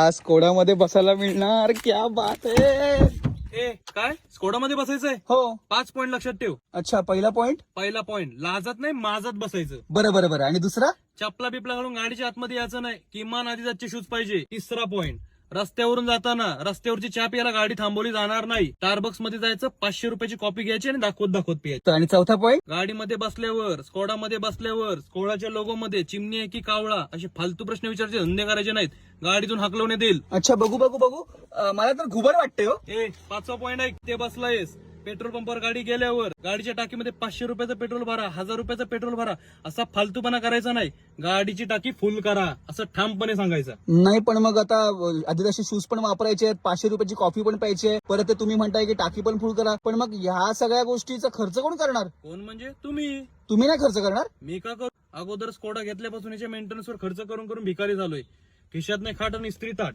आज स्कोडामध्ये बसायला मिळणार, क्या बात आहे. ए काय स्कोडामध्ये बसायचंय? हो. 5 पॉईंट लक्षात ठेव. अच्छा, पहिला पॉइंट. पहिला पॉईंट, लाजत नाही माझत बसायचं. बरं बरं बरं. आणि दुसरा? चपला बिपला घालून गाडीच्या आतमध्ये यायचं नाही. किमान आधीचे शूज पाहिजे. तिसरा पॉईंट, रस्त्यावरून जाताना रस्त्यावरची चहा प्यायला गाडी थांबवली जाणार नाही. स्टारबक्स मध्ये जायचं, 500 रुपयाची कॉपी घ्यायची आणि दाखवत प्यायची. आणि चौथा पॉइंट? गाडीमध्ये बसल्यावर, स्कोडामध्ये बसल्यावर, स्कोडाच्या लोगो मध्ये चिमणी आहे की कावळा असे फालतू प्रश्न विचारायचे धंदे करायचे नाहीत. गाडीतून हाकलवण्यात येईल. अच्छा, बघू बघू बघू. मला तर घुबड वाटते हो. ए 5वा पॉईंट आहे, ते बसलायस. पेट्रोल पंपावर गाडी गेल्यावर गाडीच्या टाकीमध्ये 500 रुपयाचं पेट्रोल भरा, 1000 रुपयाचं पेट्रोल भरा, असा फालतूपणा करायचा नाही. गाडीची टाकी फुल करा असं ठामपणे सांगायचं. नाही, पण मग आता आदिवासी शूज पण वापरायचे आहेत, 500 रुपयाची कॉफी पण प्यायची आहे, परत ते तुम्ही म्हणताय की टाकी पण फुल करा. पण मग ह्या सगळ्या गोष्टीचा खर्च कोण करणार? कोण म्हणजे तुम्ही. तुम्ही नाही खर्च करणार? मी का करू? अगोदर स्कोडा घेतल्यापासून याच्या मेंटेनन्सवर खर्च करून करून भिकारी झालोय. खिशात नाही खाट आणि इस्त्री ताट.